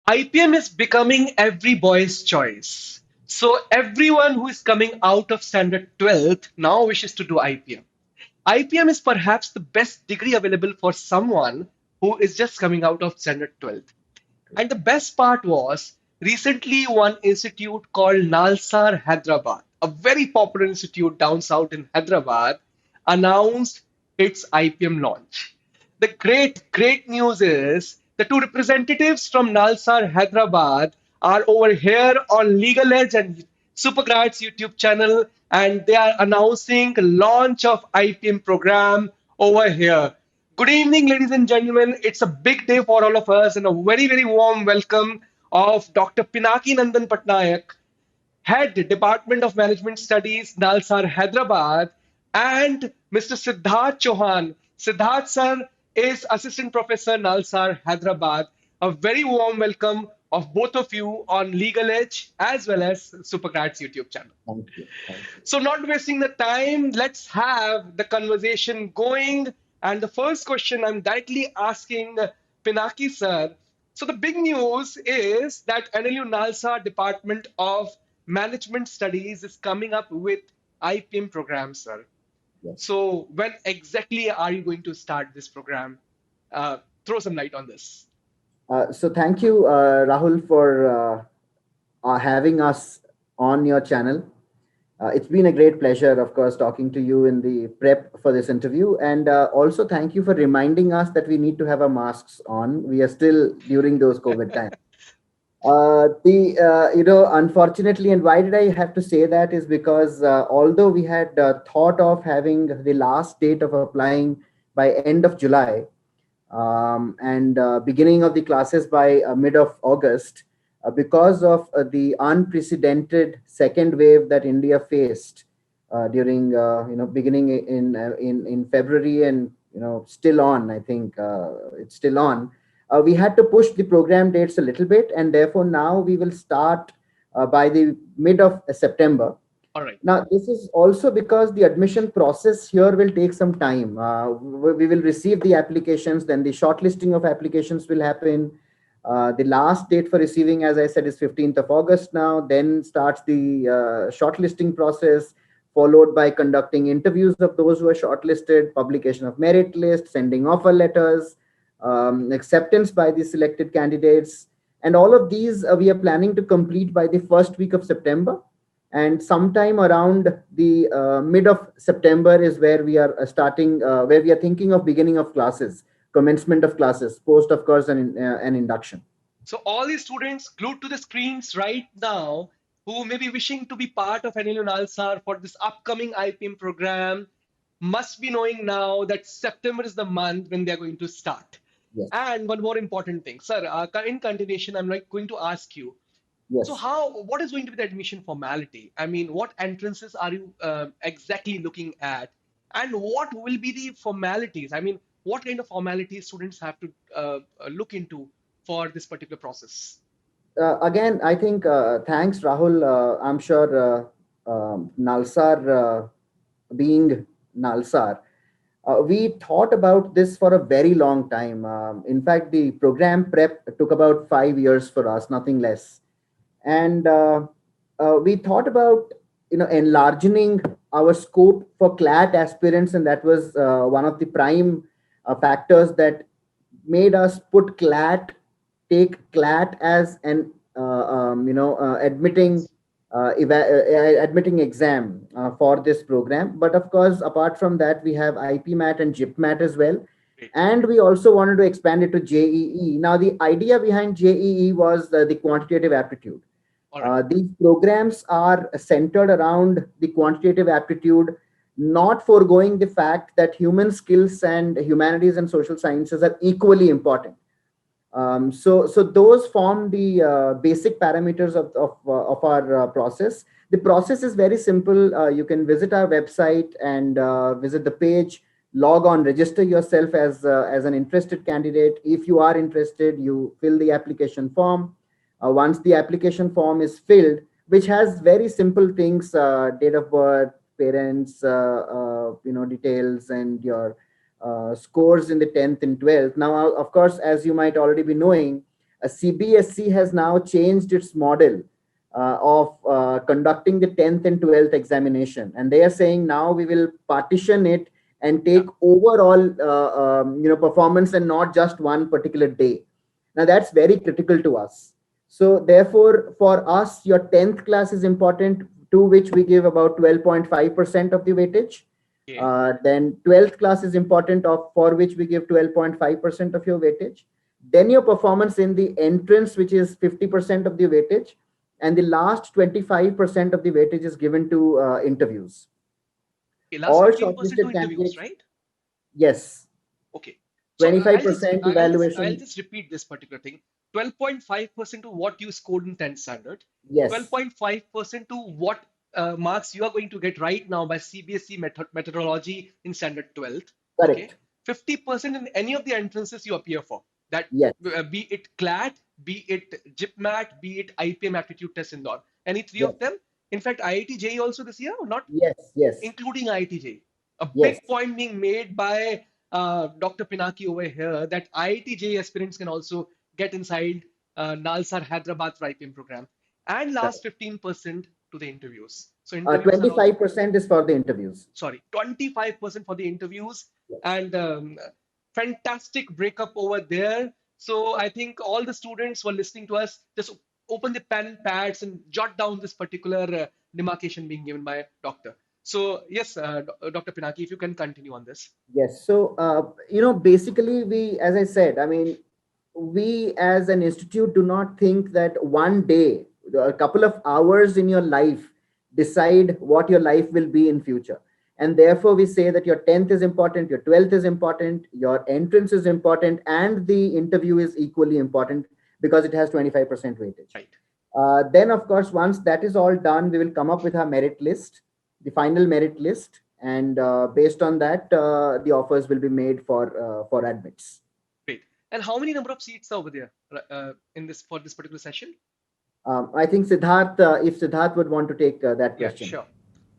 IPM is becoming every boy's choice. So everyone who is coming out of standard 12th now wishes to do IPM. IPM is perhaps the best degree available for someone who is just coming out of standard 12th. And the best part was recently one institute called Nalsar Hyderabad, a very popular institute down south in Hyderabad, announced its IPM launch. The great news is the two representatives from Nalsar Hyderabad are over here on Legal Edge and SuperGrads YouTube channel, and they are announcing the launch of IPM program over here. Good evening, ladies and gentlemen. It's a big day for all of us, and a very warm welcome of Dr. Pinaki Nandan Patnaik, Head Department of Management Studies, Nalsar Hyderabad, and Mr. Siddharth Chauhan. Siddharth sir is Assistant Professor, Nalsar Hyderabad. A very warm welcome of both of you on Legal Edge as well as Supergrads YouTube channel. Thank you. Thank you. So, not wasting the time, let's have the conversation going. And the first question I'm directly asking Pinaki sir. So, the big news is that NLU Nalsa Department of Management Studies is coming up with IPM program, sir. Yes. So, when exactly are you going to start this program? Throw some light on this. So thank you, Rahul, for having us on your channel. It's been a great pleasure, of course, talking to you in the prep for this interview. And also thank you for reminding us that we need to have our masks on. We are still during those COVID times. Unfortunately, and why did I have to say that is because although we had thought of having the last date of applying by end of July, and beginning of the classes by mid of August, because of the unprecedented second wave that India faced during beginning in February, and still on. I think it's still on. We had to push the program dates a little bit, and therefore now we will start by the mid of September. All right. Now, this is also because the admission process here will take some time. We will receive the applications, then the shortlisting of applications will happen. The last date for receiving, as I said, is 15th of August now. Then starts the shortlisting process, followed by conducting interviews of those who are shortlisted, publication of merit list, sending offer letters, acceptance by the selected candidates. And all of these we are planning to complete by the first week of September, and sometime around the mid of September is where we are where we are thinking of beginning of classes, commencement of classes, post of course an induction. So all these students glued to the screens right now who may be wishing to be part of NLU Nalsar for this upcoming IPM program must be knowing now that September is the month when they're going to start. Yes. And one more important thing, sir, in continuation, I'm like going to ask you. So Yes. what is going to be the admission formality? I mean, what entrances are you exactly looking at? And what will be the formalities? I mean, what kind of formalities students have to look into for this particular process? Again, I think thanks, Rahul. I'm sure Nalsar, being Nalsar, we thought about this for a very long time. In fact, the program prep took about 5 years for us, nothing less. And we thought about enlarging our scope for CLAT aspirants, and that was one of the prime factors that made us put CLAT, take CLAT as an admitting exam for this program. But of course, apart from that, we have IPMAT and GIPMAT as well. Great. And we also wanted to expand it to JEE. Now, the idea behind JEE was the quantitative aptitude. All right. These programs are centered around the quantitative aptitude, not foregoing the fact that human skills and humanities and social sciences are equally important. So those form the basic parameters of our process. The process is very simple. You can visit our website and visit the page, log on, register yourself as an interested candidate. If you are interested, you fill the application form. Once the application form is filled, which has very simple things, date of birth, parents, details, and your scores in the 10th and 12th. Now, of course, as you might already be knowing, CBSE has now changed its model of conducting the 10th and 12th examination, and they are saying now we will partition it and Yeah. take overall performance and not just one particular day. Now that's very critical to us. So therefore, for us, your 10th class is important, to which we give about 12.5% of the weightage. Okay. Then 12th class is important, for which we give 12.5% of your weightage. Then your performance in the entrance, which is 50% of the weightage. And the last 25% of the weightage is given to interviews. Okay. Last All 15% to shortlisted interviews, candidates, right? yes, Okay. So I'll just 25% I'll evaluation. just repeat this particular thing. 12.5% to what you scored in 10th standard. Yes, 12.5% to what marks you are going to get right now by CBSE methodology in standard 12th. Okay. correct. 50% in any of the entrances you appear for. That Yes, be it CLAT, be it GIPMAT, be it IPM aptitude test Indore. Any three yes, of them. In fact, IIT JEE also this year or not? yes, yes, Including IIT. A yes. big point being made by Dr. Pinaki over here that IIT aspirants can also get inside Nalsar Hyderabad IPM program. And last 15% to the interviews. So interviews are also, 25% is for the interviews. sorry, 25% for the interviews Yes. and fantastic breakup over there. So I think all the students who are listening to us, just open the pen and pads and jot down this particular demarcation being given by doctor. So yes, Dr. Pinaki, if you can continue on this. Yes. So, basically, as I said, I mean, we as an institute do not think that one day, a couple of hours in your life decide what your life will be in future. And therefore, we say that your 10th is important, your 12th is important, your entrance is important, and the interview is equally important because it has 25% weightage. Right. Then, of course, once that is all done, we will come up with our merit list, the final merit list, and based on that, the offers will be made for admits. Great. And how many number of seats are over there in this for this particular session? I think Siddharth, if Siddharth would want to take that Yeah, question. sure.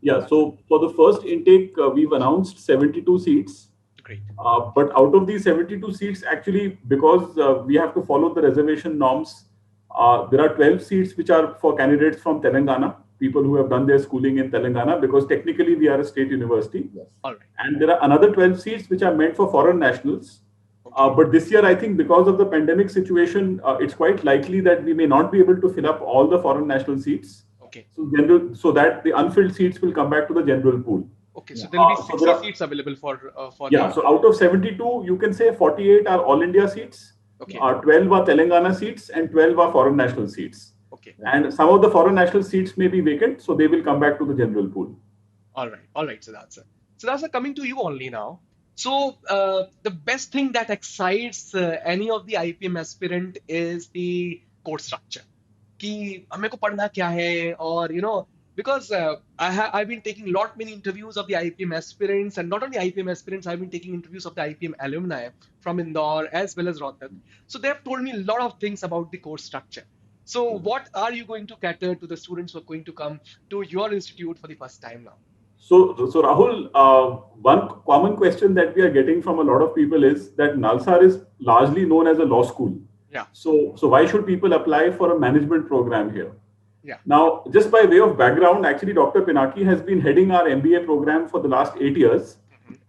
Yeah, so for the first intake, we've announced 72 seats. Great. But out of these 72 seats, actually, because we have to follow the reservation norms, there are 12 seats which are for candidates from Telangana, people who have done their schooling in Telangana, because technically we are a state university. Yes. All right. And there are another 12 seats which are meant for foreign nationals. Okay. But this year, I think because of the pandemic situation, it's quite likely that we may not be able to fill up all the foreign national seats. Okay. So that the unfilled seats will come back to the general pool. Okay. So Yeah. there will be So 60 there are, seats available for yeah. the. So out of 72, you can say 48 are all India seats, Okay. 12 are Telangana seats, and 12 are foreign national seats. Okay. And some of the foreign national seats may be vacant, so they will come back to the general pool. All right. All right, Siddharth sir. Siddharth sir, coming to you only now. So the best thing that excites any of the IPM aspirant is the course structure. कि हमें को पढ़ना क्या है और because I've been taking lot many interviews of the IPM aspirants and not only IPM aspirants, I've been taking interviews of the IPM alumni from Indore as well as Rohtak. So they have told me a lot of things about the course structure. So what are you going to cater to the students who are going to come to your institute for the first time now? So Rahul, one common question that we are getting from a lot of people is that Nalsar is largely known as a law school. Yeah. So why should people apply for a management program here? Yeah. Now, just by way of background, actually, Dr. Pinaki has been heading our MBA program for the last 8 years.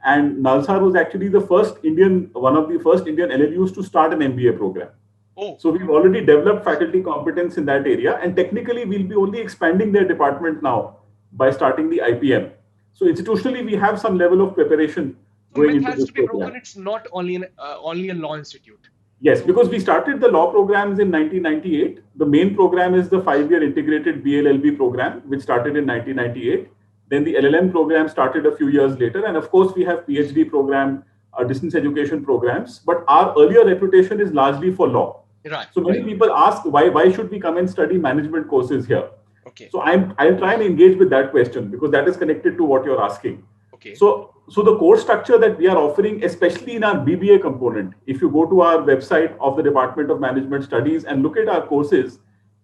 And Nalsar was actually one of the first Indian LLUs to start an MBA program. Oh. So we've already developed faculty competence in that area. And technically, we'll be only expanding their department now by starting the IPM. So institutionally, we have some level of preparation So going myth into has this to be broken. program. It's not only a law institute. Yes, because we started the law programs in 1998. The main program is the 5-year integrated BLLB program, which started in 1998. Then the LLM program started a few years later. And of course, we have PhD program, distance education programs. But our earlier reputation is largely for law. Right. So many people ask, why should we come and study management courses here? Okay. So I'll try and engage with that question because that is connected to what you're asking. Okay. So the course structure that we are offering, especially in our BBA component, if you go to our website of the Department of Management Studies and look at our courses,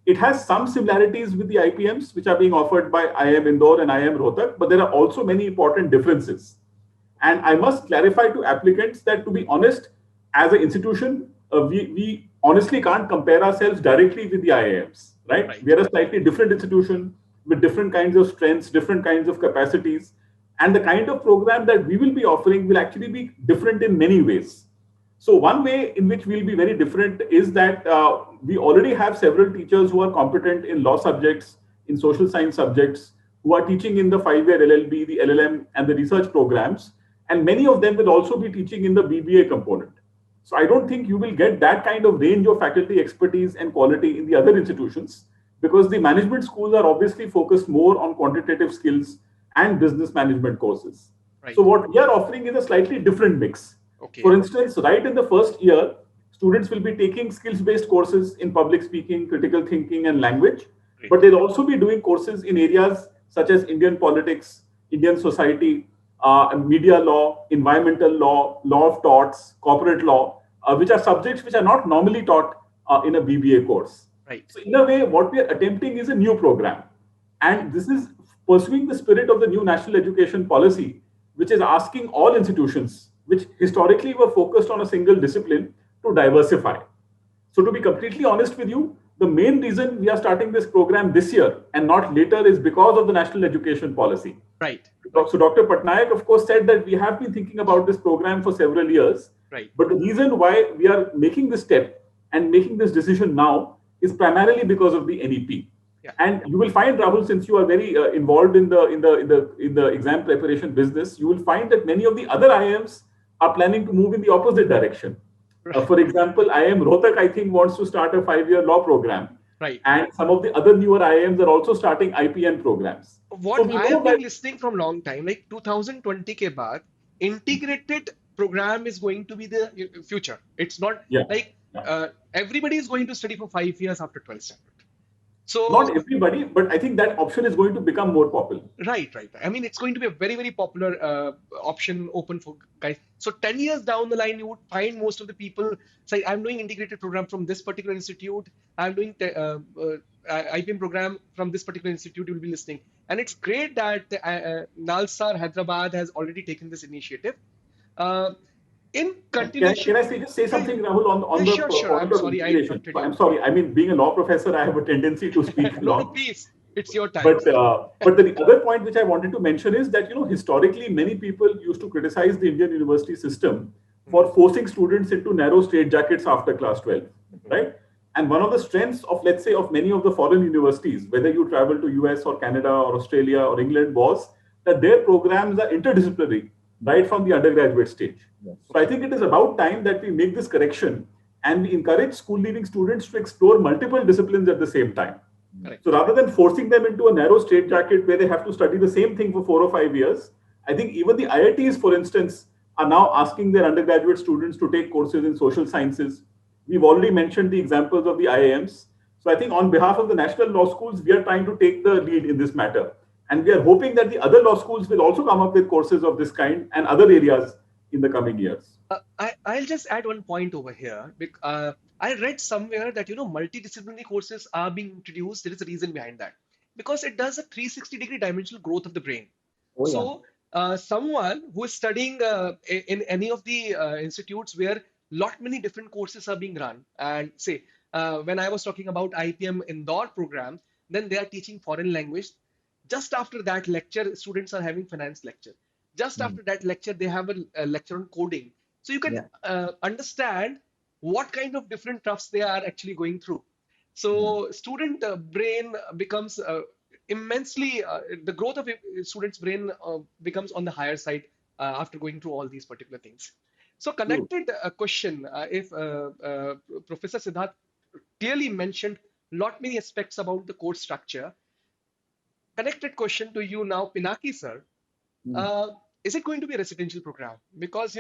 it has some similarities with the IPMs which are being offered by IIM Indore and IIM Rohtak, but there are also many important differences. And I must clarify to applicants that, to be honest, as an institution, we honestly can't compare ourselves directly with the IIMs, right? We are a slightly different institution with different kinds of strengths, different kinds of capacities, and the kind of program that we will be offering will actually be different in many ways. So one way in which we'll be very different is that we already have several teachers who are competent in law subjects, in social science subjects, who are teaching in the 5-year LLB, the LLM, and the research programs. And many of them will also be teaching in the BBA component. So I don't think you will get that kind of range of faculty expertise and quality in the other institutions, because the management schools are obviously focused more on quantitative skills and business management courses. So what we are offering is a slightly different mix. For instance, right in the first year, students will be taking skills-based courses in public speaking, critical thinking, and language. But they'll also be doing courses in areas such as Indian politics, Indian society, media law, environmental law, law of torts, corporate law, which are subjects which are not normally taught in a BBA course. So in a way, what we are attempting is a new program. And this is pursuing the spirit of the new national education policy, which is asking all institutions, which historically were focused on a single discipline, to diversify. So to be completely honest with you, the main reason we are starting this program this year and not later is because of the national education policy. So Dr. Patnaik, of course, said that we have been thinking about this program for several years. But the reason why we are making this step and making this decision now is primarily because of the NEP. And you will find, Rahul, since you are very involved in the exam preparation business, you will find that many of the other IIMs are planning to move in the opposite direction. For example, IIM Rohtak, I think, wants to start a 5-year law program. And some of the other newer IIMs are also starting IPM programs. What I have been listening from long time, like 2020 ke baad, integrated program is going to be the future. It's not everybody is going to study for 5 years after 12th standard. So not everybody, but I think that option is going to become more popular. Right. I mean, it's going to be a very, very popular option open for guys. So 10 years down the line, you would find most of the people say, I'm doing integrated program from this particular institute. I'm doing IPM program from this particular institute. You'll be listening. And it's great that Nalsar Hyderabad has already taken this initiative. In continuation, can I just say something, Rahul, on the sure. I'm sorry. I'm sorry. I mean, being a law professor, I have a tendency to speak long. No, please. It's your time. But the other point which I wanted to mention is that, historically, many people used to criticize the Indian university system for forcing students into narrow straitjackets after class 12, right? And one of the strengths of, let's say, of many of the foreign universities, whether you travel to US or Canada or Australia or England, was that their programs are interdisciplinary, right from the undergraduate stage. So I think it is about time that we make this correction and we encourage school-leaving students to explore multiple disciplines at the same time. So rather than forcing them into a narrow straitjacket where they have to study the same thing for 4 or 5 years, I think even the IITs, for instance, are now asking their undergraduate students to take courses in social sciences. We've already mentioned the examples of the IIMs. So I think on behalf of the national law schools, we are trying to take the lead in this matter. And we are hoping that the other law schools will also come up with courses of this kind and other areas in the coming years. I'll just add one point over here. I read somewhere that, multidisciplinary courses are being introduced. There is a reason behind that. Because it does a 360-degree dimensional growth of the brain. Someone who is studying in any of the institutes where many different courses are being run, and say, when I was talking about IPM Indore program, then they are teaching foreign language. Just after that lecture, students are having finance lecture. Just after that lecture, they have a lecture on coding. So you can understand what kind of different troughs they are actually going through. So student brain becomes immensely, the growth of a student's brain becomes on the higher side after going through all these particular things. So connected question, if Professor Siddharth clearly mentioned many aspects about the course structure. Connected question to you now, Pinaki sir. Is it going to be a residential program? Because,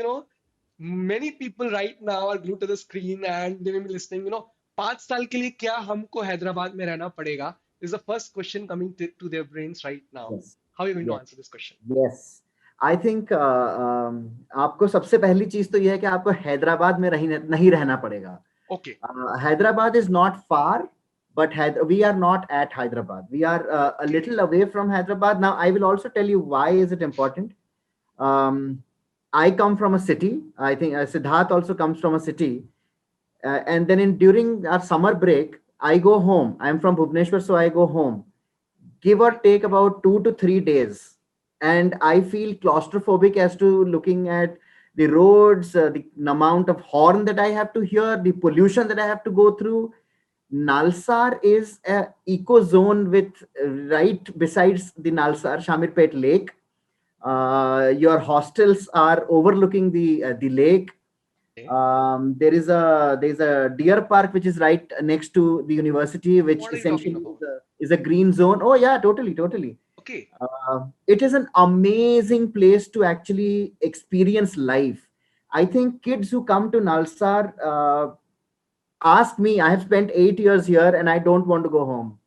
many people right now are glued to the screen and they may be listening, 5 साल के लिए क्या हमको हैदराबाद में रहना पड़ेगा? Is the first question coming to their brains right now. Yes. How are you going to answer this question? Yes. I think आपको सबसे पहली चीज तो यह है कि आपको हैदराबाद में नहीं रहना पड़ेगा. Okay. Hyderabad is not far, but we are not at Hyderabad. We are a little away from Hyderabad. Now, I will also tell you why is it important. I come from a city. I think Siddharth also comes from a city. And then during our summer break, I go home. I'm from Bhubaneswar, so I go home. Give or Okay. take about 2 to 3 days, and I feel claustrophobic as to looking at the roads, the amount of horn that I have to hear, the pollution that I have to go through. Nalsar is a eco zone with right besides the Nalsar Shamirpet Lake. Your hostels are overlooking the lake. Okay. There's a deer park which is right next to the university, which What are you talking essentially about? is a green zone. Oh yeah, totally, totally. Okay. It is an amazing place to actually experience life. I think kids who come to Nalsar ask me. I have spent 8 years here and I don't want to go home.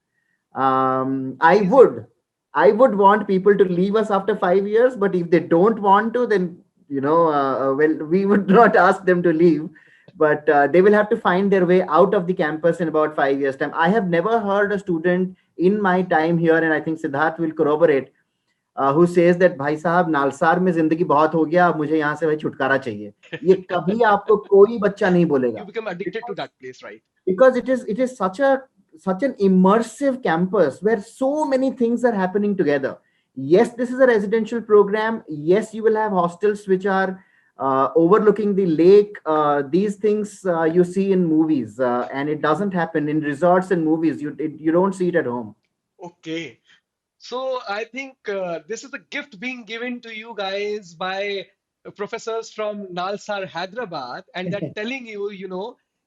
um, i Amazing. would I would want people to leave us after 5 years, but if they don't want to, then well, we would not ask them to leave, but they will have to find their way out of the campus in about 5 years time. I have never heard a student in my time here, and I think Siddharth will corroborate, who says that भाई साहब नालसार में जिंदगी बहुत हो गया, अब मुझे यहाँ से भाई छुटकारा चाहिए. ये कभी आपको कोई बच्चा नहीं You बोलेगा. become addicted to because that place, right? because it is such an immersive campus where so many things are happening together. Yes, this is a residential program. Yes, you will have hostels which are overlooking the lake. These things you see in movies, and it doesn't happen in resorts and movies. You don't see it at home. Okay. So I think this is a gift being given to you guys by professors from Nalsar Hyderabad, and they're telling you,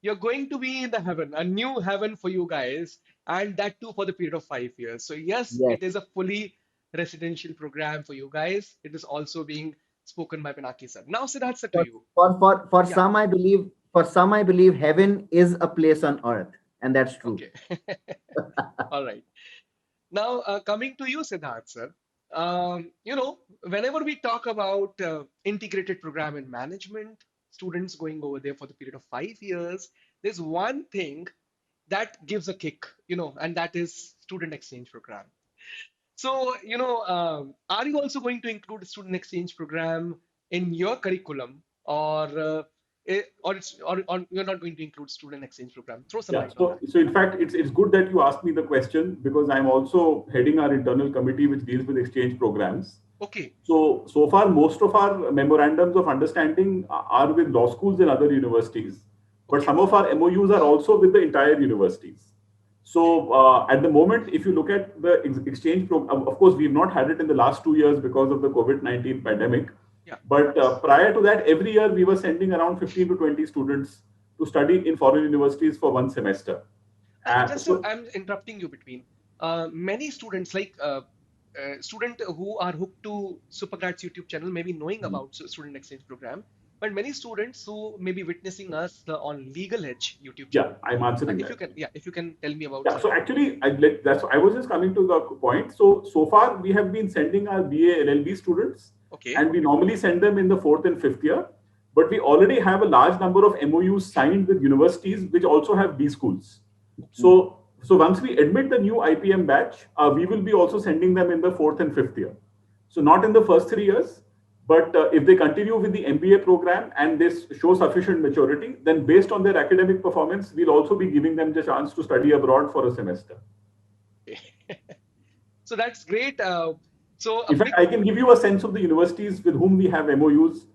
you're going to be in the heaven, a new heaven for you guys, and that too for the period of 5 years. So yes, Yes. it is a fully residential program for you guys. It is also being spoken by Pinaki sir. Now, Siddharth sir, to For you. for Yeah. some, I believe heaven is a place on earth, and that's true. Okay. All right. Now, coming to you, Siddharth, sir, whenever we talk about integrated program in management, students going over there for the period of 5 years, there's one thing that gives a kick, and that is student exchange program. So, are you also going to include a student exchange program in your curriculum, or or you're not going to include student exchange program? Throw some Yeah. light on So, that. so in fact, it's good that you asked me the question because I'm also heading our internal committee which deals with exchange programs. Okay, So far, most of our memorandums of understanding are with law schools and other universities, but okay, some of our MOUs are also with the entire universities. okay. So at the moment, if you look at the exchange program, of course, we've not had it in the last 2 years because of the COVID-19 pandemic. Yeah. But prior to that, every year we were sending around 15 to 20 students to study in foreign universities for one semester. So I'm interrupting you between. Many students, like student who are hooked to SuperGrads YouTube channel, may be knowing about student exchange program, but many students who may be witnessing us on Legal Edge YouTube yeah, channel. I'm answering If you that. can, yeah, if you can tell me about Yeah, such. so actually, I was just coming to the point. So far, we have been sending our BA LLB students, Okay, and we normally send them in the fourth and fifth year. But we already have a large number of MOUs signed with universities which also have B schools. So once we admit the new IPM batch, we will be also sending them in the fourth and fifth year. So not in the first 3 years, but if they continue with the MBA program and they show sufficient maturity, then based on their academic performance, we'll also be giving them the chance to study abroad for a semester. okay. So that's great. So a In fact, big, I can give you a sense of the universities with whom we have MOUs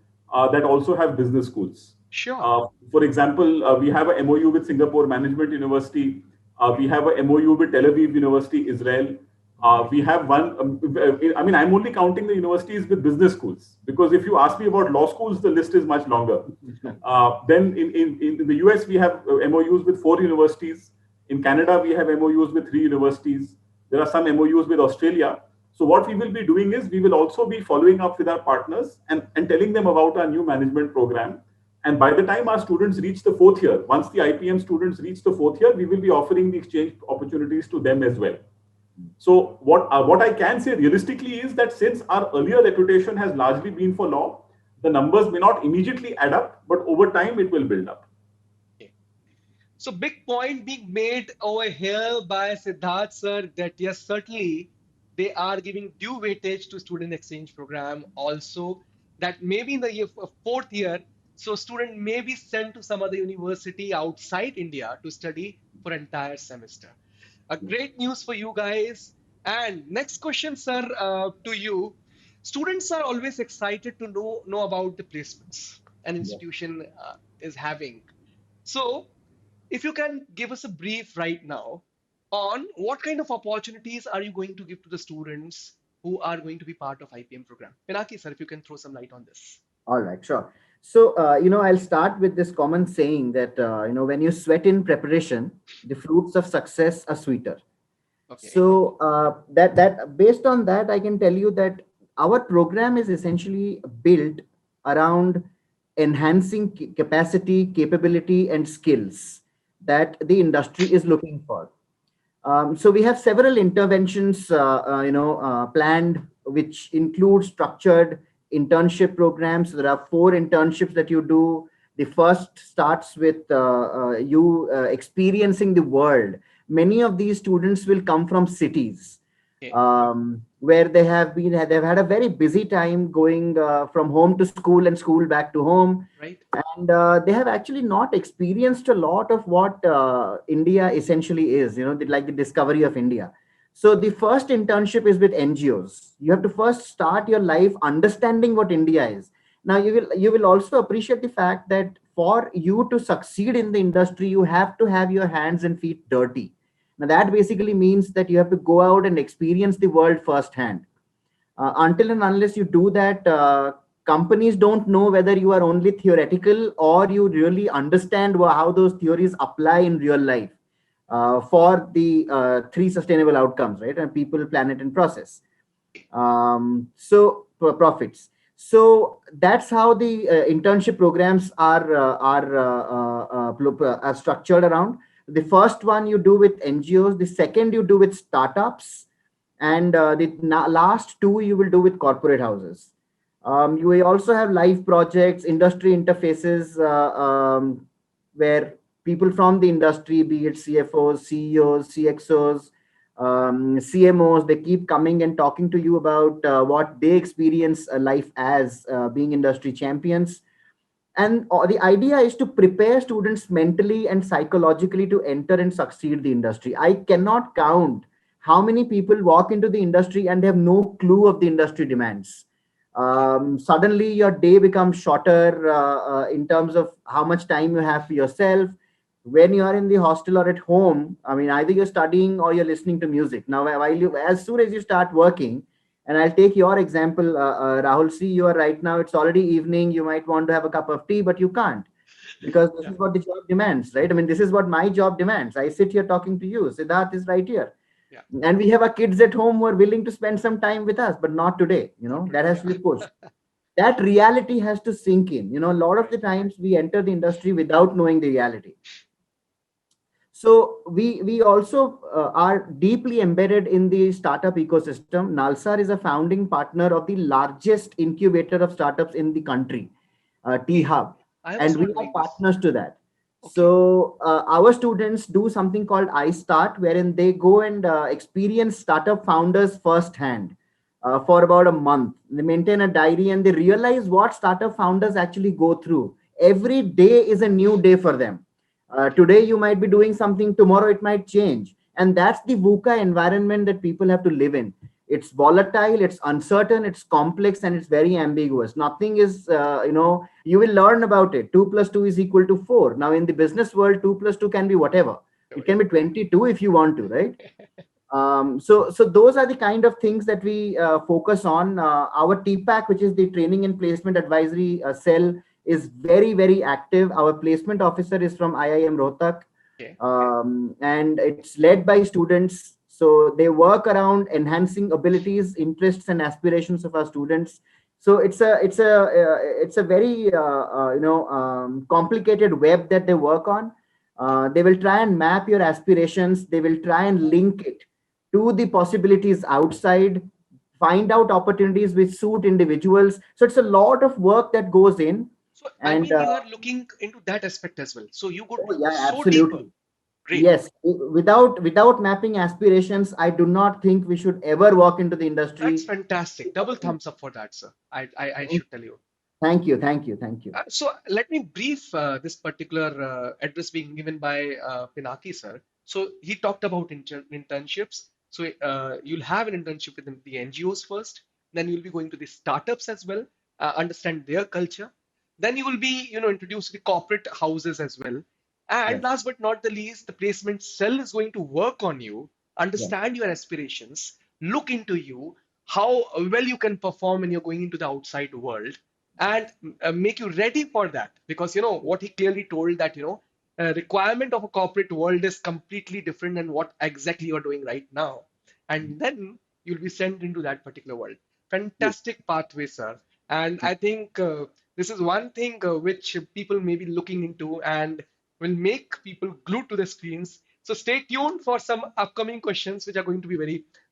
that also have business schools. sure. For example, we have a MOU with Singapore Management University. We have a MOU with Tel Aviv University, Israel. We have one. I mean, I'm only counting the universities with business schools because if you ask me about law schools, the list is much longer. Then in the US, we have MOUs with 4 universities. In Canada, we have MOUs with 3 universities. There are some MOUs with Australia. So what we will be doing is we will also be following up with our partners and telling them about our new management program. And by the time our students reach the fourth year, once the IPM students reach the fourth year, we will be offering the exchange opportunities to them as well. So what I can say realistically is that since our earlier reputation has largely been for law, the numbers may not immediately add up, but over time it will build up. Okay. So big point being made over here by Siddharth sir that yes, certainly they are giving due weightage to student exchange program. Also, that maybe in the fourth year So student may be sent to some other university outside India to study for entire semester. A great news for you guys. And next question, sir, to you. Students are always excited to know about the placements an Yeah. institution is having. So if you can give us a brief right now on what kind of opportunities are you going to give to the students who are going to be part of IPM program? Pinaki, sir, if you can throw some light on this. All right, sure. So, I'll start with this common saying that, when you sweat in preparation, the fruits of success are sweeter. Okay. So, that based on that, I can tell you that our program is essentially built around enhancing capacity, capability, and skills that the industry is looking for. So we have several interventions, planned, which include structured internship programs. There are 4 internships that you do. The first starts with you experiencing the world. Many of these students will come from cities Okay. where they've had a very busy time going from home to school and school back to home, Right. and they have actually not experienced a lot of what India essentially is, like the discovery of India. So the first internship is with NGOs. You have to first start your life understanding what India is. Now you will also appreciate the fact that for you to succeed in the industry, you have to have your hands and feet dirty. Now that basically means that you have to go out and experience the world firsthand. Until and unless you do that, companies don't know whether you are only theoretical or you really understand how those theories apply in real life for the 3 sustainable outcomes, right? And people, planet, and process. Profits. So that's how the internship programs are structured around. The first one you do with NGOs, the second you do with startups, and the last 2 you will do with corporate houses. You will also have live projects, industry interfaces, where people from the industry, be it CFOs, CEOs, CXOs, CMOs, they keep coming and talking to you about what they experience life as being industry champions. And the idea is to prepare students mentally and psychologically to enter and succeed the industry. I cannot count how many people walk into the industry and they have no clue of the industry demands. Suddenly your day becomes shorter in terms of how much time you have for yourself. When you are in the hostel or at home, I mean, either you're studying or you're listening to music. Now, as soon as you start working, and I'll take your example, Rahul. See, you are right now, it's already evening. You might want to have a cup of tea, but you can't, because this Yeah. is what the job demands, right? I mean, this is what my job demands. I sit here talking to you. Siddharth is right here. Yeah. And we have our kids at home who are willing to spend some time with us, but not today. Not That today. has to Yeah. be pushed. That reality has to sink in. A lot of Right. the times we enter the industry without knowing the reality. So we also are deeply embedded in the startup ecosystem. Nalsar is a founding partner of the largest incubator of startups in the country, T Okay. Hub, I was and we not are knowing this. partners to that. Okay. So our students do something called I Start, wherein they go and experience startup founders firsthand for about a month. They maintain a diary and they realize what startup founders actually go through. Every day is a new day for them. Today you might be doing something, tomorrow it might change. And that's the VUCA environment that people have to live in. It's volatile, it's uncertain, it's complex, and it's very ambiguous. Nothing is, you will learn about it. 2 plus 2 is equal to 4. Now, in the business world, 2 plus 2 can be whatever. It can be 22 if you want to, right? So those are the kind of things that we focus on. Our TPAC, which is the Training and Placement Advisory cell, is very, very active. Our placement officer is from IIM Rohtak, Okay. and it's led by students. So they work around enhancing abilities, interests, and aspirations of our students. So it's a very complicated web that they work on. They will try and map your aspirations. They will try and link it to the possibilities outside, find out opportunities which suit individuals. So it's a lot of work that goes in. So I And mean, you are looking into that aspect as well. So you go oh yeah, so deeper. absolutely. Great. Yes, without mapping aspirations, I do not think we should ever walk into the That's industry. fantastic. Double thumbs up for that, sir. I should tell you. Thank you. Thank you. Thank you. So let me brief this particular address being given by Pinaki sir. So he talked about internships. So you'll have an internship within the NGOs first, then you'll be going to the startups as well, understand their culture. Then you will be, introduced to the corporate houses as well. And Yes. last but not the least, the placement cell is going to work on you, Yes. understand your aspirations, look into you, how well you can perform when you're going into the outside world, and make you ready for that, because what he clearly told, that requirement of a corporate world is completely different than what exactly you're doing right now, and then you'll be sent into that particular world. Yes. Fantastic pathway, sir. And I think this is one thing which people may be looking into and will make people glued to the screens. So stay tuned for some upcoming questions which are going to be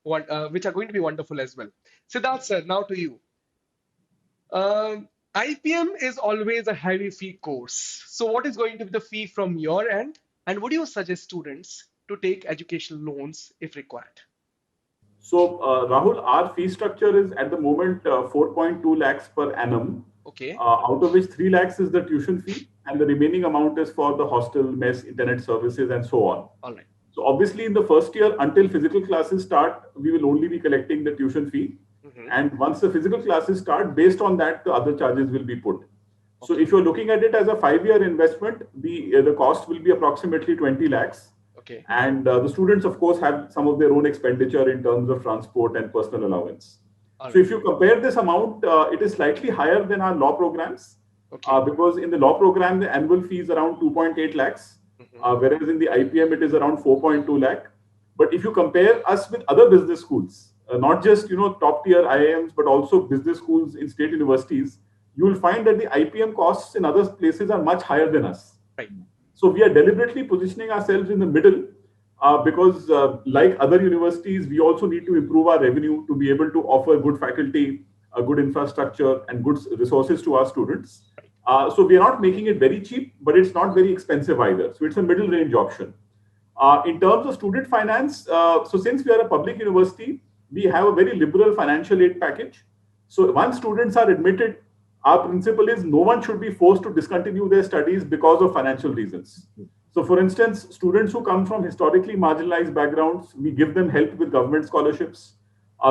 which are going to be wonderful as well. Siddharth sir, now to you. IPM is always a heavy fee course. So what is going to be the fee from your end? And would you suggest students to take educational loans if required? So, Rahul, our fee structure is at the moment 4.2 lakhs per annum, Okay. out of which 3 lakhs is the tuition fee, and the remaining amount is for the hostel, mess, internet services, and so on. All right. So, obviously, in the first year, until physical classes start, we will only be collecting the tuition fee. Mm-hmm. And once the physical classes start, based on that, the other charges will be put. So, Okay. if you're looking at it as a 5-year investment, the cost will be approximately 20 lakhs. Okay. And the students, of course, have some of their own expenditure in terms of transport and personal allowance. All So right. if you compare this amount, it is slightly higher than our law programs, Okay. because in the law program, the annual fee is around 2.8 lakhs, Mm-hmm. whereas in the IPM, it is around 4.2 lakh. But if you compare us with other business schools, not just top tier IIMs, but also business schools in state universities, you will find that the IPM costs in other places are much higher than us. Right. So we are deliberately positioning ourselves in the middle, because, like other universities, we also need to improve our revenue to be able to offer good faculty, a good infrastructure, and good resources to our students. So we are not making it very cheap, but it's not very expensive either. So it's a middle range option. In terms of student finance, so since we are a public university, we have a very liberal financial aid package. So once students are admitted, our principle is no one should be forced to discontinue their studies because of financial reasons. So, for instance, students who come from historically marginalized backgrounds, we give them help with government scholarships.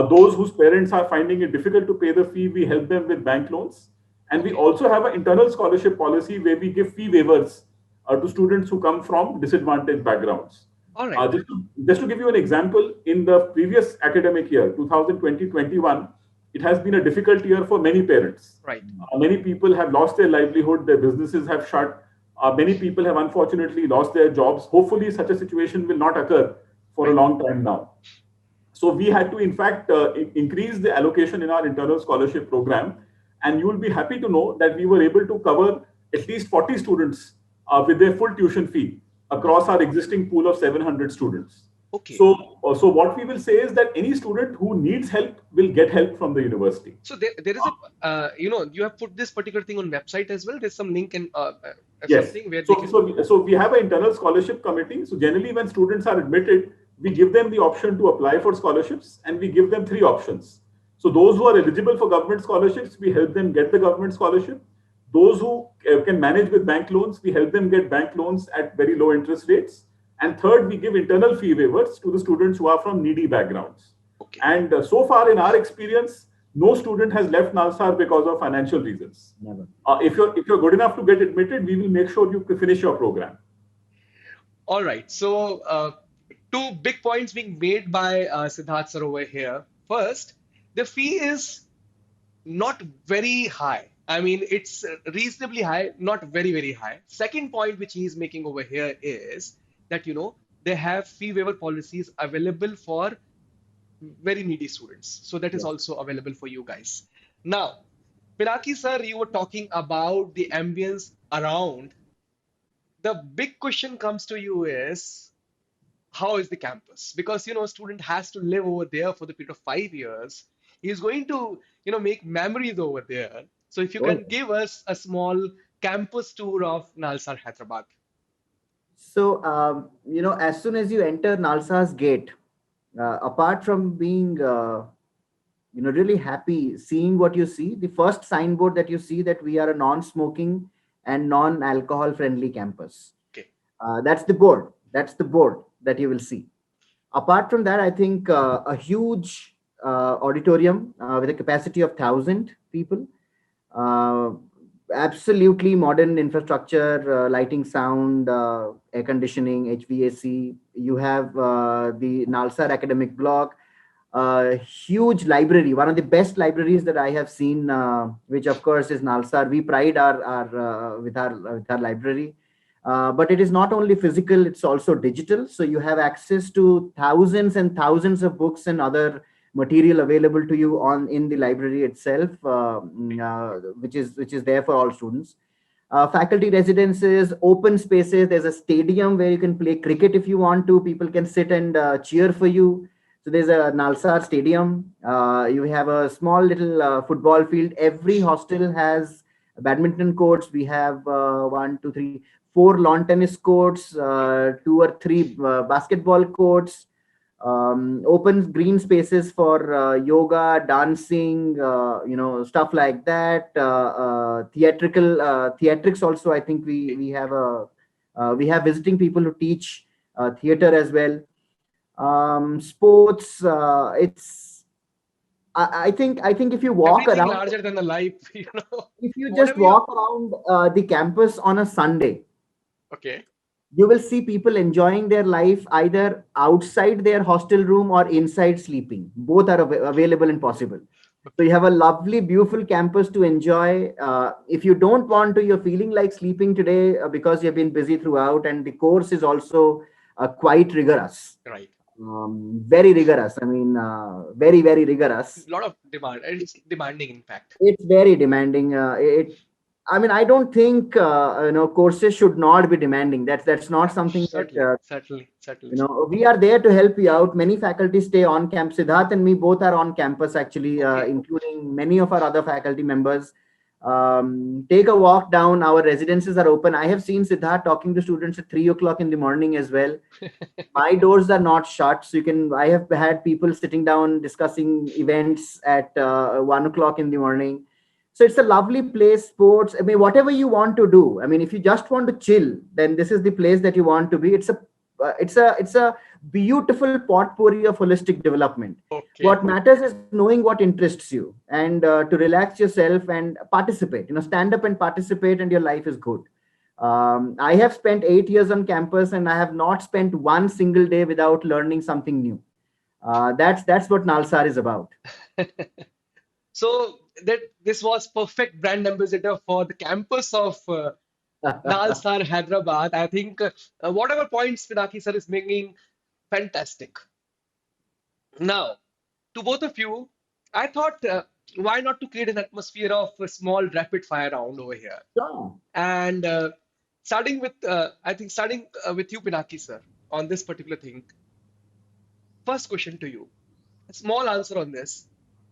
Those whose parents are finding it difficult to pay the fee, we help them with bank loans. And we Okay. also have an internal scholarship policy where we give fee waivers to students who come from disadvantaged backgrounds. All right. Just to give you an example, in the previous academic year, 2020-21, it has been a difficult year for many parents. Right. Many people have lost their livelihood, their businesses have shut. Many people have unfortunately lost their jobs. Hopefully, such a situation will not occur for a Right. long time now. So we had to, in fact, increase the allocation in our internal scholarship program. And you will be happy to know that we were able to cover at least 40 students with their full tuition fee across our existing pool of 700 students. Okay. So what we will say is that any student who needs help will get help from the university. So there is a you have put this particular thing on website as well. There's some link in Yes. something where they So, can. so, so we have an internal scholarship committee. So generally, when students are admitted, we Okay. give them the option to apply for scholarships, and we give them 3 options. So those who are eligible for government scholarships, we help them get the government scholarship. Those who can manage with bank loans, we help them get bank loans at very low interest rates. And third, we give internal fee waivers to the students who are from needy backgrounds. Okay. And so far, in our experience, no student has left Nalsar because of financial reasons. Never. If you're good enough to get admitted, we will make sure you finish your program. All right. So two big points being made by Siddharth sir over here. First, the fee is not very high. I mean, it's reasonably high, not very, very high. Second point which he is making over here is that, they have fee waiver policies available for very needy students. So that is Yes. also available for you guys. Now, Pinaki sir, you were talking about the ambience around. The big question comes to you is, how is the campus? Because a student has to live over there for the period of 5 years. He's going to make memories over there. So if you Oh, can yes. give us a small campus tour of Nalsar Hyderabad. So, as soon as you enter Nalsa's gate, apart from being really happy seeing what you see. The first signboard that you see, that we are a non-smoking and non-alcohol friendly campus. Okay. That's the board. That's the board that you will see. Apart from that, I think a huge auditorium with a capacity of 1,000 people. Uh, Absolutely modern infrastructure, lighting, sound, air conditioning, HVAC. You have the Nalsar academic block, huge library, one of the best libraries that I have seen, which of course is Nalsar. We pride our with our library. But it is not only physical, it's also digital. So you have access to thousands and thousands of books and other material available to you on in the library itself, which is there for all students. Faculty residences, open spaces. There's a stadium where you can play cricket if you want to. People can sit and cheer for you. So there's a Nalsar Stadium. You have a small little football field. Every hostel has badminton courts. We have one, two, three, four lawn tennis courts, two or three basketball courts, open green spaces for yoga, dancing, stuff like that. Theatrics also. I think we have visiting people who teach theater as well. Sports. It's I think if you walk Everything around, larger than the life, if you just whatever you. walk around the campus on a Sunday, Okay. you will see people enjoying their life either outside their hostel room or inside sleeping. Both are available and possible. So you have a lovely, beautiful campus to enjoy. If you don't want to, you're feeling like sleeping today because you've been busy throughout, and the course is also quite rigorous. Right. Very rigorous. I mean, very, very rigorous. A lot of demand. It's demanding, in fact. It's very demanding. I mean, I don't think courses should not be demanding. That's not something that Certainly. we are there to help you out. Many faculty stay on campus. Siddharth and me both are on campus actually, Okay. including many of our other faculty members. Take a walk down. Our residences are open. I have seen Siddharth talking to students at 3 o'clock in the morning as well. My doors are not shut, so you can. I have had people sitting down discussing events at 1 o'clock in the morning. So it's a lovely place. Sports. I mean, whatever you want to do. I mean, if you just want to chill, then this is the place that you want to be. It's a beautiful potpourri of holistic development. Okay. What matters is knowing what interests you and to relax yourself and participate. Stand up and participate, and your life is good. I have spent 8 years on campus, and I have not spent one single day without learning something new. That's what Nalsar is about. So that this was perfect brand ambassador for the campus of Nalsar Hyderabad. I think whatever points Pinaki sir is making, fantastic. Now, to both of you, I thought, why not to create an atmosphere of a small rapid fire round over here? Sure. And starting with you, Pinaki sir, on this particular thing. First question to you. A small answer on this.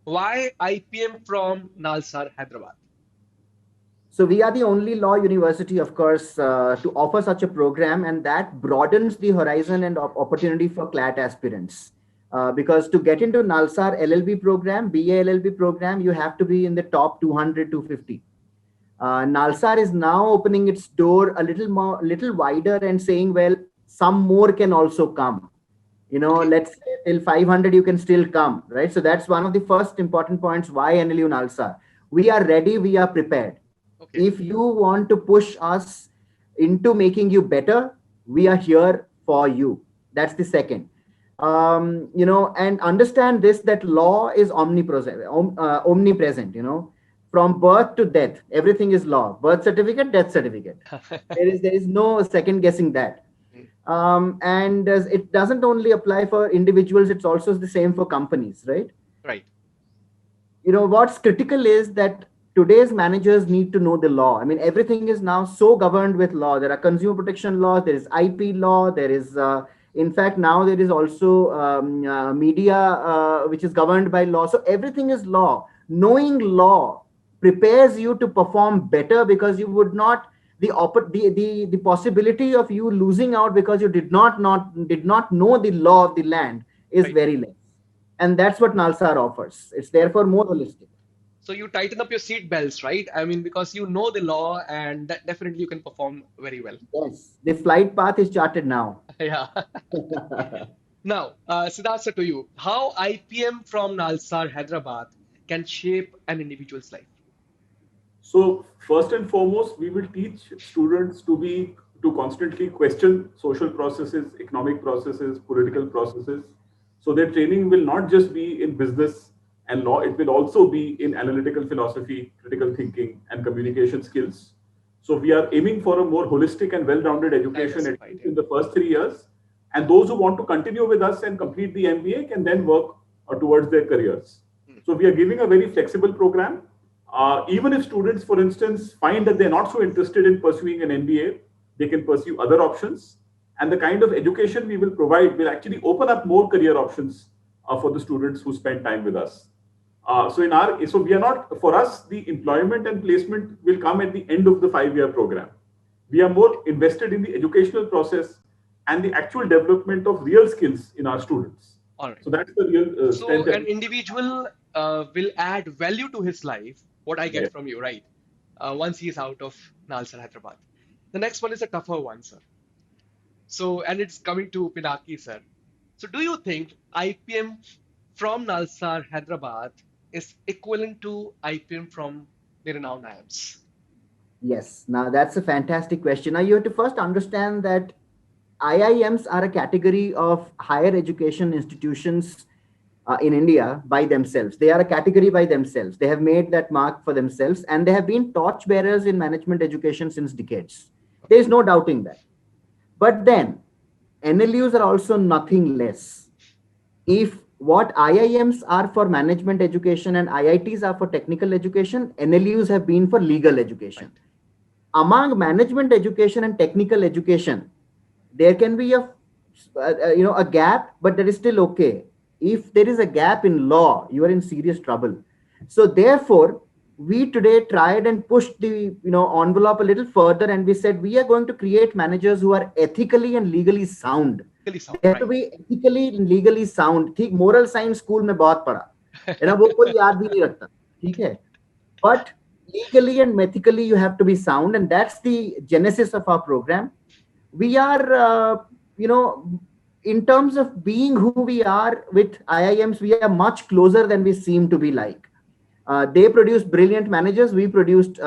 Why IPM from Nalsar Hyderabad? So we are the only law university, of course, to offer such a program, and that broadens the horizon and opportunity for CLAT aspirants. Because to get into Nalsar LLB program, BA LLB program, you have to be in the top 200, 250. Nalsar is now opening its door a little wider and saying, well, some more can also come. Let's say till 500 you can still come, right? So that's one of the first important points. Why NLU Nalsar? We are ready, we are prepared. Okay. If you want to push us into making you better, we are here for you. That's the second. And understand this, that law is omnipresent. From birth to death, everything is law. Birth certificate, death certificate. there is no second guessing that. And it doesn't only apply for individuals, it's also the same for companies, right? Right. What's critical is that today's managers need to know the law. I mean, everything is now so governed with law. There are consumer protection laws, there is IP law, there is, in fact, now there is also media, which is governed by law. So everything is law. Knowing law prepares you to perform better, because you would not, the possibility of you losing out because you did not know the law of the land is Right. very less. And that's what Nalsar offers. It's therefore more holistic. So you tighten up your seat belts, right? I mean, because you know the law, and that definitely you can perform very well. Yes, the flight path is charted now. Yeah. Now, Siddhartha, to you, how IPM from Nalsar Hyderabad can shape an individual's life? So first and foremost, we will teach students to constantly question social processes, economic processes, political processes. So their training will not just be in business and law; it will also be in analytical philosophy, critical thinking, and communication skills. So we are aiming for a more holistic and well-rounded education, at Diversified, least yeah. in the first 3 years. And those who want to continue with us and complete the MBA can then work towards their careers. Hmm. So we are giving a very flexible program. Even if students, for instance, find that they're not so interested in pursuing an MBA, they can pursue other options. And the kind of education we will provide will actually open up more career options for the students who spend time with us. So we are not, for us, the employment and placement will come at the end of the 5 year program. We are more invested in the educational process and the actual development of real skills in our students. All right. So that's the real strength So that an we individual will add value to his life, what I get have. from you, right? Once he is out of Nalsar Hyderabad. The next one is a tougher one, sir. So, and it's coming to Pinaki, sir. So, do you think IPM from Nalsar Hyderabad is equivalent to IPM from the renowned IIMs? Yes, now that's a fantastic question. Now you have to first understand that IIMs are a category of higher education institutions in India by themselves. They are a category by themselves. They have made that mark for themselves and they have been torchbearers in management education since decades. There is no doubting that. But then, NLUs are also nothing less. If what IIMs are for management education and IITs are for technical education, NLUs have been for legal Right. education. Among management education and technical education, there can be a gap, but that is still okay. If there is a gap in law, you are in serious trouble. So therefore, we today tried and pushed the envelope a little further, and we said we are going to create managers who are ethically and legally sound. Legally sound, They have to right. be ethically and legally sound. ठीक moral science school में बहुत पढ़ा है ना, वो कोई याद भी नहीं रखता, ठीक है. But legally and ethically you have to be sound, and that's the genesis of our program. We are in terms of being who we are with IIMs, we are much closer than we seem to be. Like they produce brilliant managers, we produce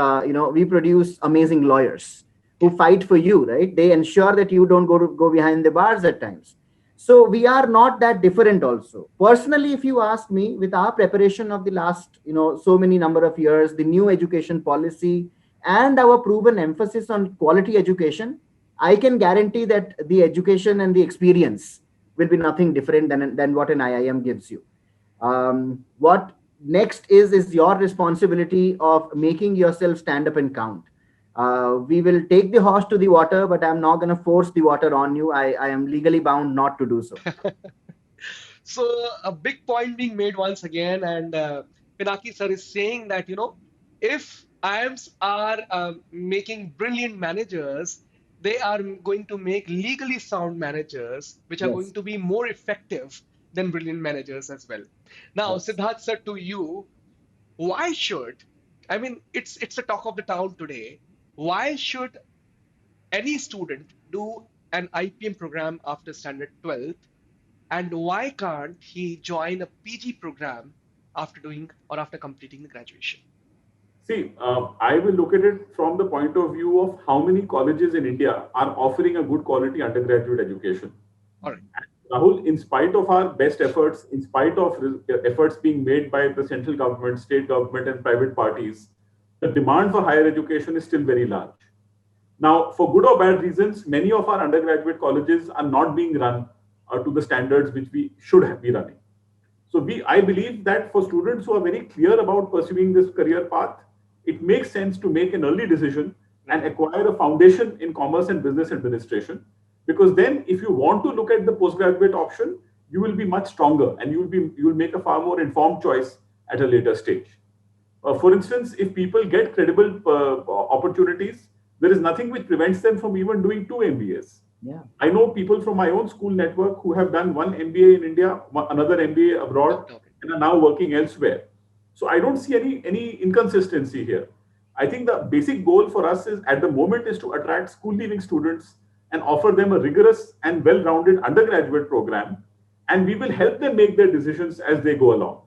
amazing lawyers who fight for you, right? They ensure that you don't go behind the bars at times. So we are not that different also. Personally, if you ask me, with our preparation of the last, so many number of years, the new education policy and our proven emphasis on quality education, I can guarantee that the education and the experience will be nothing different than what an IIM gives you. What next is your responsibility of making yourself stand up and count. We will take the horse to the water, but I'm not going to force the water on you. I am legally bound not to do so. So a big point being made once again, and Pinaki sir is saying that if IIMs are making brilliant managers, they are going to make legally sound managers, which are going Yes. to be more effective than brilliant managers as well. Now, Yes. Siddharth sir, to you, why should I mean it's a talk of the town today. Why should any student do an IPM program after standard 12th? And why can't he join a PG program after doing or after completing the graduation? See, I will look at it from the point of view of how many colleges in India are offering a good quality undergraduate education. All right. Rahul, in spite of our best efforts, in spite of efforts being made by the central government, state government, and private parties, the demand for higher education is still very large. Now, for good or bad reasons, many of our undergraduate colleges are not being run to the standards which we should be running. So I believe that for students who are very clear about pursuing this career path, it makes sense to make an early decision and acquire a foundation in commerce and business administration. Because then, if you want to look at the postgraduate option, you will be much stronger and you will make a far more informed choice at a later stage. For instance, if people get credible opportunities, there is nothing which prevents them from even doing two MBAs. Yeah. I know people from my own school network who have done one MBA in India, another MBA abroad, Okay. and are now working elsewhere. So I don't see any inconsistency here. I think the basic goal for us is at the moment is to attract school leaving students and offer them a rigorous and well-rounded undergraduate program, and we will help them make their decisions as they go along.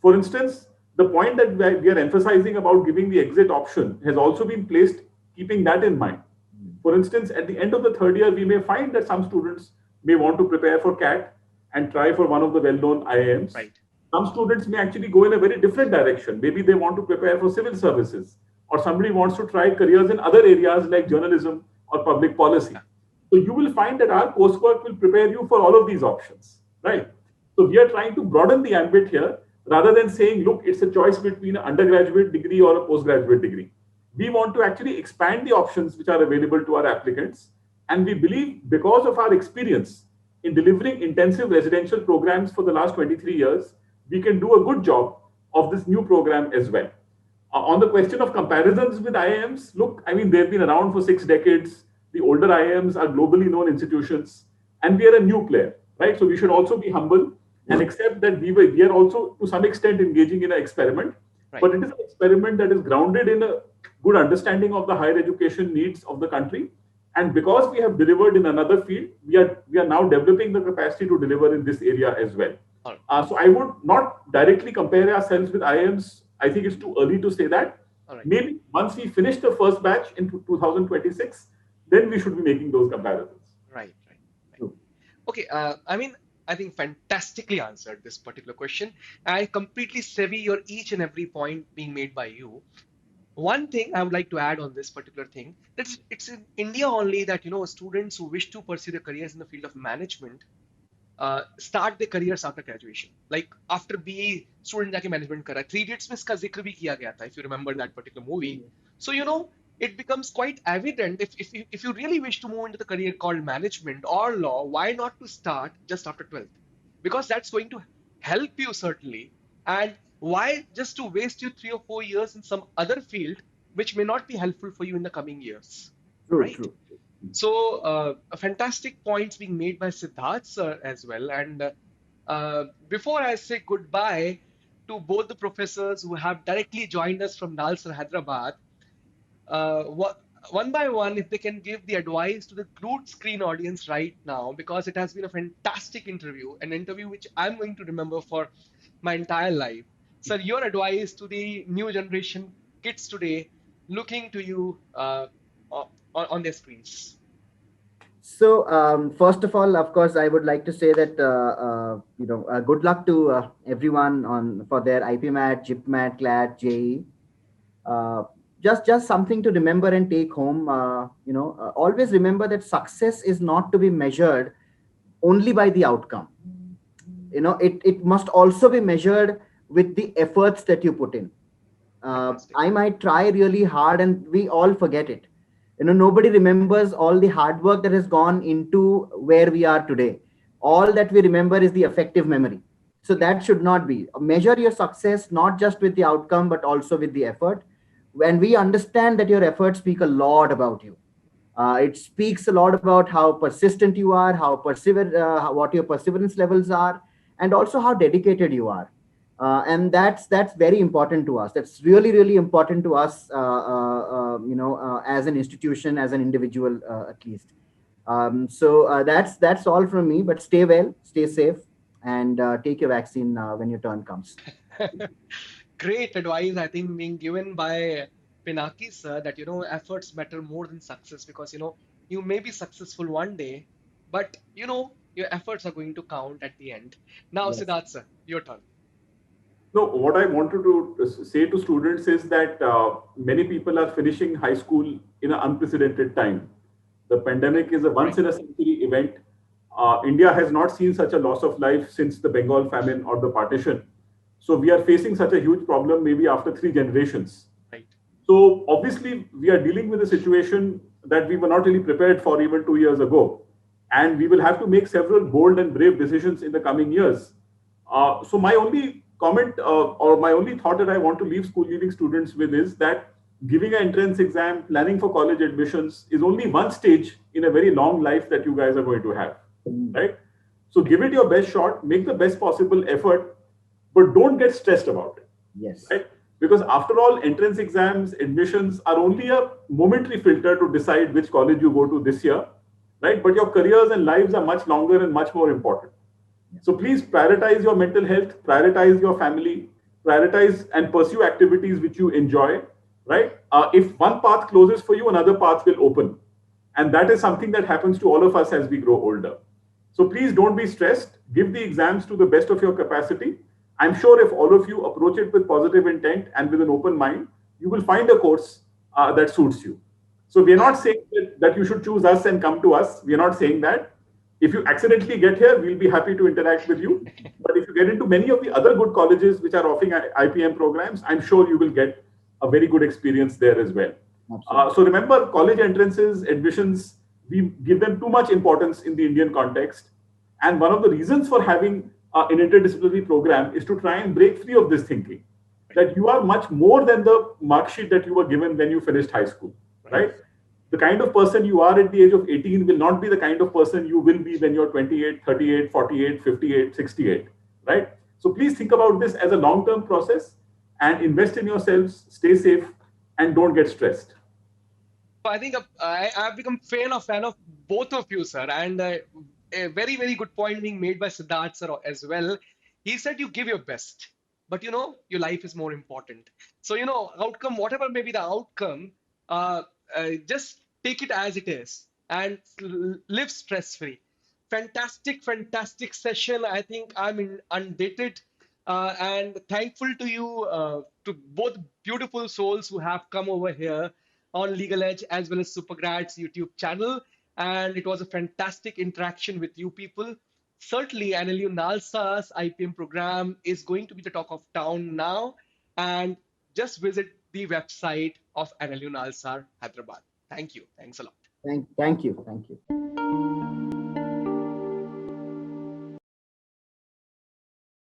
For instance, the point that we are emphasizing about giving the exit option has also been placed keeping that in mind. For instance, at the end of the third year, we may find that some students may want to prepare for CAT and try for one of the well-known IIMs. Right. Some students may actually go in a very different direction. Maybe they want to prepare for civil services, or somebody wants to try careers in other areas like journalism or public policy. So you will find that our coursework will prepare you for all of these options, right? So we are trying to broaden the ambit here rather than saying, look, it's a choice between an undergraduate degree or a postgraduate degree. We want to actually expand the options which are available to our applicants. And we believe because of our experience in delivering intensive residential programs for the last 23 years, we can do a good job of this new program as well. On the question of comparisons with IIMs, look, I mean, they've been around for 6 decades. The older IIMs are globally known institutions, and we are a new player, right? So we should also be humble and accept that we are also to some extent engaging in an experiment, Right. but it is an experiment that is grounded in a good understanding of the higher education needs of the country. And because we have delivered in another field, we are now developing the capacity to deliver in this area as well. All right. So I would not directly compare ourselves with IIMs. I think it's too early to say that. All right. Maybe once we finish the first batch in 2026, then we should be making those comparisons. Right. Okay. I think fantastically answered this particular question. I completely savvy your each and every point being made by you. One thing I would like to add on this particular thing, that it's in India only that students who wish to pursue their careers in the field of management start their careers after graduation. Like after BE, student जाके management कर रहा है. Three Idiots में इसका जिक्र भी किया गया था, if you remember that particular movie. So it becomes quite evident if you really wish to move into the career called management or law, why not to start just after 12th? Because that's going to help you certainly. And why just to waste you 3 or 4 years in some other field which may not be helpful for you in the coming years? Right? True. So, fantastic points being made by Siddharth sir as well. And before I say goodbye to both the professors who have directly joined us from Nalsar Hyderabad, one by one, if they can give the advice to the glued screen audience right now, because it has been a fantastic interview, an interview which I'm going to remember for my entire life. Sir, your advice to the new generation kids today looking to you on their screens. So first of all, of course, I would like to say that good luck to everyone for their IPMAT, GIPMAT, CLAT, JE. Just something to remember and take home. Always remember that success is not to be measured only by the outcome. It must also be measured with the efforts that you put in. I might try really hard, and we all forget it. Nobody remembers all the hard work that has gone into where we are today. All that we remember is the effective memory. So that should not be. Measure your success not just with the outcome, but also with the effort. When we understand that your efforts speak a lot about you, it speaks a lot about how persistent you are, what your perseverance levels are, and also how dedicated you are. And that's very important to us. That's really, really important to us, as an institution, as an individual, at least. So that's all from me. But stay well, stay safe, and take your vaccine when your turn comes. Great advice, I think, being given by Pinaki sir, that efforts matter more than success, because you may be successful one day, but your efforts are going to count at the end. Now, Yes. Siddharth sir, your turn. No, what I wanted to say to students is that many people are finishing high school in an unprecedented time. The pandemic is a once in a century event. India has not seen such a loss of life since the Bengal famine or the partition. So we are facing such a huge problem maybe after 3 generations. Right. So obviously we are dealing with a situation that we were not really prepared for even 2 years ago. And we will have to make several bold and brave decisions in the coming years. So my only comment or my only thought that I want to leave school leaving students with is that giving an entrance exam, planning for college admissions is only one stage in a very long life that you guys are going to have, right? So give it your best shot, make the best possible effort, but don't get stressed about it, Yes. right? Because after all, entrance exams, admissions are only a momentary filter to decide which college you go to this year, right? But your careers and lives are much longer and much more important. So please prioritize your mental health, prioritize your family, prioritize and pursue activities which you enjoy, right? If one path closes for you, another path will open. And that is something that happens to all of us as we grow older. So please don't be stressed. Give the exams to the best of your capacity. I'm sure if all of you approach it with positive intent and with an open mind, you will find a course that suits you. So we are not saying that you should choose us and come to us. We are not saying that. If you accidentally get here, we'll be happy to interact with you. But if you get into many of the other good colleges which are offering IPM programs, I'm sure you will get a very good experience there as well. So remember, college entrances, admissions, we give them too much importance in the Indian context. And one of the reasons for having an interdisciplinary program is to try and break free of this thinking that you are much more than the mark sheet that you were given when you finished high school, right? The kind of person you are at the age of 18 will not be the kind of person you will be when you're 28, 38, 48, 58, 68, right? So please think about this as a long-term process and invest in yourselves, stay safe, and don't get stressed. I think I've become fan of both of you, sir, and a very very good point being made by Siddharth sir as well. He said you give your best, but your life is more important. So outcome, whatever may be the outcome, just take it as it is and live stress free. Fantastic, fantastic session. I think I'm undated. And thankful to you, to both beautiful souls who have come over here on Legal Edge as well as SuperGrads YouTube channel. And it was a fantastic interaction with you people. Certainly, NLU Nalsar's IPM program is going to be the talk of town now. And just visit the website of NLU Nalsar Hyderabad. Thank you. Thanks a lot. Thank you. Thank you.